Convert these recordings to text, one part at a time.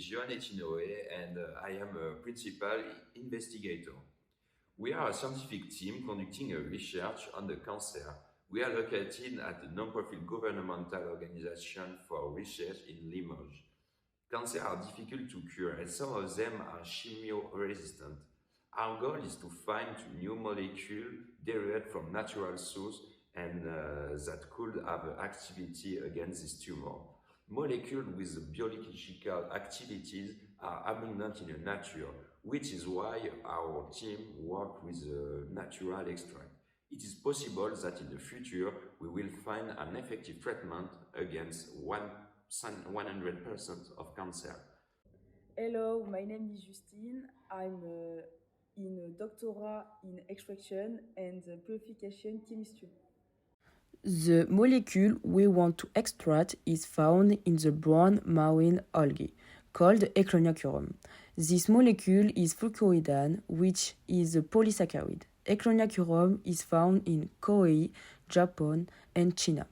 Joan Etinoe, and I am a principal investigator. We are a scientific team conducting a research on the cancer. We are located at a non-profit governmental organization for research in Limoges. Cancer are difficult to cure, and some of them are chemio-resistant. Our goal is to find new molecules derived from natural sources and that could have activity against this tumor. Molecules with biological activities are abundant in the nature, which is why our team works with natural extract. It is possible that in the future we will find an effective treatment against 100% of cancer. Hello, my name is Justine. I'm in a doctorate in extraction and purification chemistry. The molecule we want to extract is found in the brown marine algae, called ecloniacurum. This molecule is fucoidan, which is a polysaccharide. Ecloniacurum is found in Korea, Japan, and China.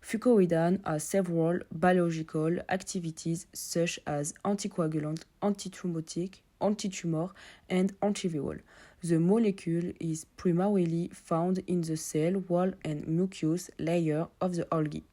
Fucoidan has several biological activities such as anticoagulant, antithrombotic, antitumor, and antiviral. The molecule is primarily found in the cell wall and mucous layer of the algae.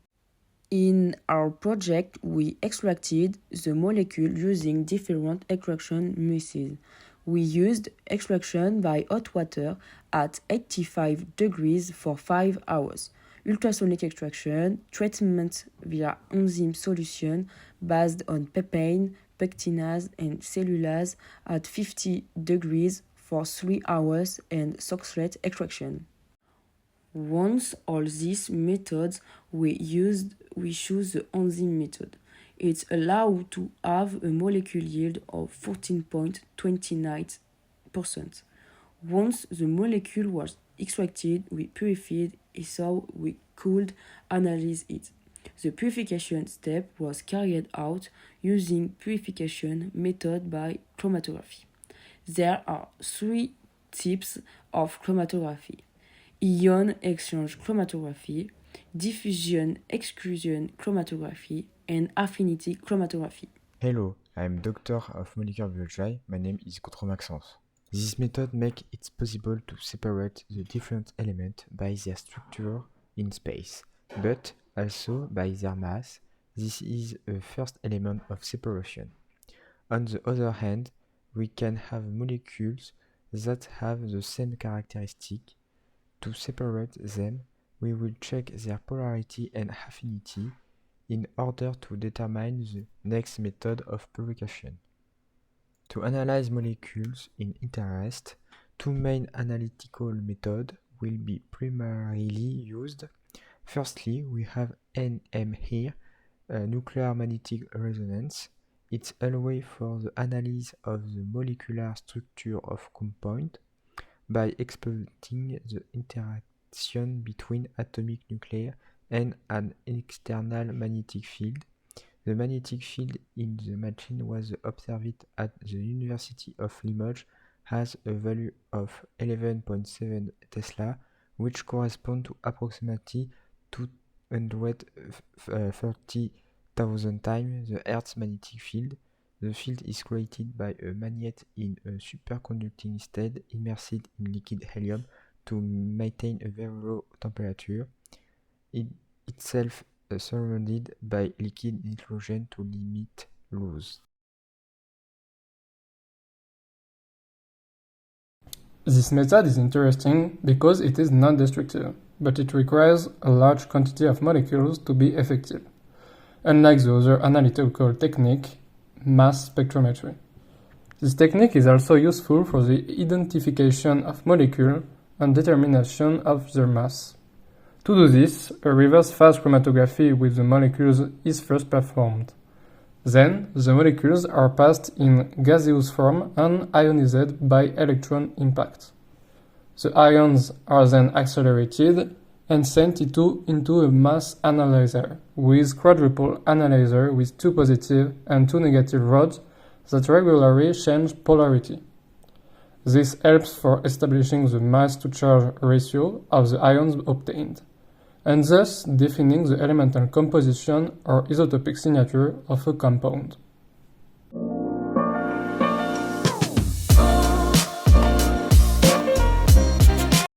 In our project, we extracted the molecule using different extraction methods. We used extraction by hot water at 85 degrees for 5 hours. Ultrasonic extraction, treatment via enzyme solution based on papain, pectinase, and cellulase at 50 degrees for 3 hours, and substrate extraction. Once all these methods we choose the enzyme method. It allows to have a molecule yield of 14.29%. Once the molecule was extracted, we purified it so we could analyze it. The purification step was carried out using purification method by chromatography. There are 3 types of chromatography: ion exchange chromatography, diffusion exclusion chromatography, and affinity chromatography. Hello, I'm Doctor of Molecular Biology. My name is Gautreau Maxence. This method makes it possible to separate the different elements by their structure in space, but also by their mass. This is a first element of separation. On the other hand, we can have molecules that have the same characteristic. To separate them, we will check their polarity and affinity in order to determine the next method of purification. To analyze molecules in interest, 2 main analytical methods will be primarily used. Firstly, we have NMR, nuclear magnetic resonance. It allows for the analysis of the molecular structure of compound by exploiting the interaction between atomic nuclei and an external magnetic field. The magnetic field in the machine was observed at the University of Limoges, has a value of 11.7 Tesla, which corresponds to approximately 230,000 times the Earth's magnetic field. The field is created by a magnet in a superconducting state immersed in liquid helium to maintain a very low temperature. Itself surrounded by liquid nitrogen to limit loss. This method is interesting because it is non-destructive, but it requires a large quantity of molecules to be effective, unlike the other analytical technique, mass spectrometry. This technique is also useful for the identification of molecules and determination of their mass. To do this, a reverse phase chromatography with the molecules is first performed. Then, the molecules are passed in gaseous form and ionized by electron impact. The ions are then accelerated and sent into a mass analyzer with quadruple analyzer with 2 positive and 2 negative rods that regularly change polarity. This helps for establishing the mass-to-charge ratio of the ions obtained, and thus defining the elemental composition or isotopic signature of a compound.